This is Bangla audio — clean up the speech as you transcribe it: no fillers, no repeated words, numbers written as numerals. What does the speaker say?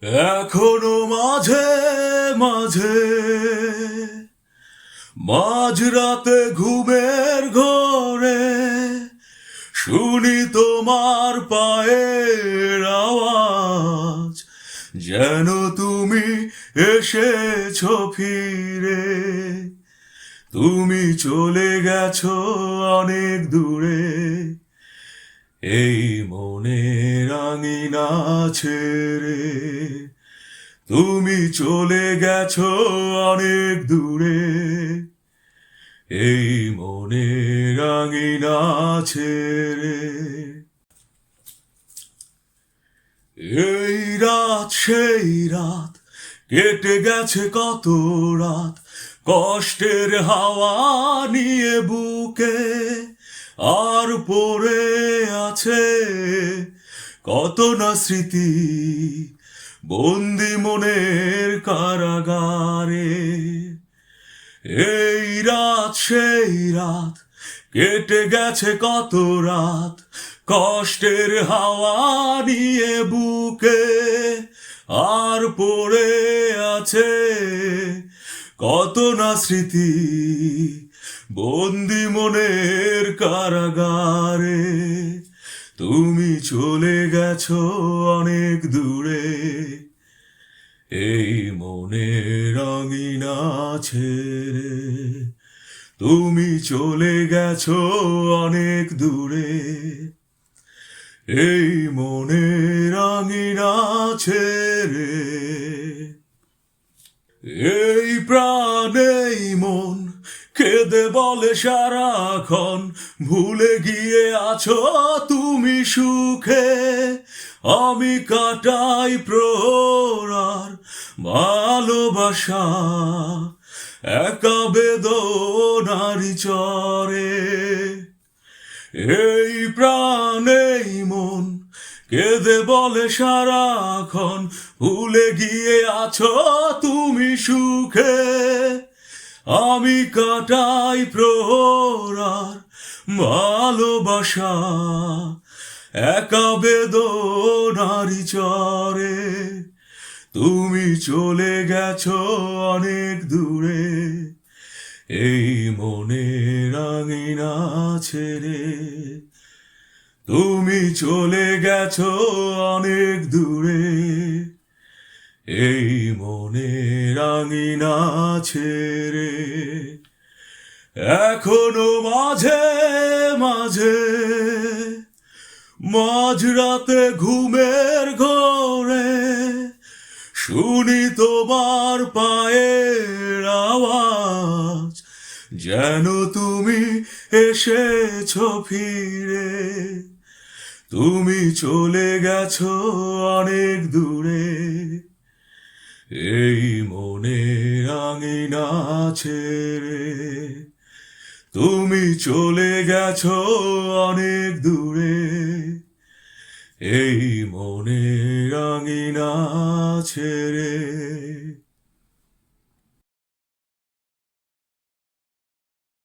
এখনো মাঝে মাঝে মাঝরাতে ঘুমের ঘোরে শুনি তোমার পায়ের আওয়াজ, যেন তুমি এসেছো ফিরে। তুমি চলে গেছো অনেক দূরে, এই মনের আঙিনা ছেড়ে। তুমি চলে গেছো অনেক দূরে, এই মনের আঙিনা ছেড়ে। এই রাত সেই রাত, কেটে গেছে কত রাত, কষ্টের হাওয়া নিয়ে বুকে। আর পড়ে আছে কত না স্মৃতি, বন্দি মনের কারাগারে। এই রাত সেই রাত, কেটে গেছে কত রাত, কষ্টের হাওয়া নিয়ে বুকে। আর পড়ে আছে কত না স্মৃতি, বন্দি মনের কারাগারে। তুমি চলে গেছো অনেক দূরে, এই মনের আঙিনা ছেড়ে। তুমি চলে গেছো অনেক দূরে, এই মনের আঙিনা ছেড়ে। এই প্রাণ এই মন কেঁদে বলে সারাক্ষণ, ভুলে গিয়ে আছো তুমি সুখে। আমি কাটাই প্রহর ভালোবাসা, একা বেদনারি চরে। এই প্রাণ এই মন কেঁদে বলে সারাক্ষণ, ভুলে গিয়ে আছো তুমি সুখে। আমি কাটাই প্রহর ভালোবাসা, একা বেদনারি চরে। তুমি চলে গেছো অনেক দূরে, এই মনের আঙিনা ছেড়ে। তুমি চলে গেছো অনেক দূরে, এই মনের আঙিনা ছেড়ে। এখনো মাঝে মাঝে মাঝরাতে ঘুমের ঘোরে শুনি তোমার পায়ের আওয়াজ, যেন তুমি এসেছো ফিরে। তুমি চলে গেছো অনেক দূরে, এই মনের আঙিনা ছেড়ে। তুমি চলে গেছো অনেক দূরে, এই মনের আঙিনা ছেড়ে।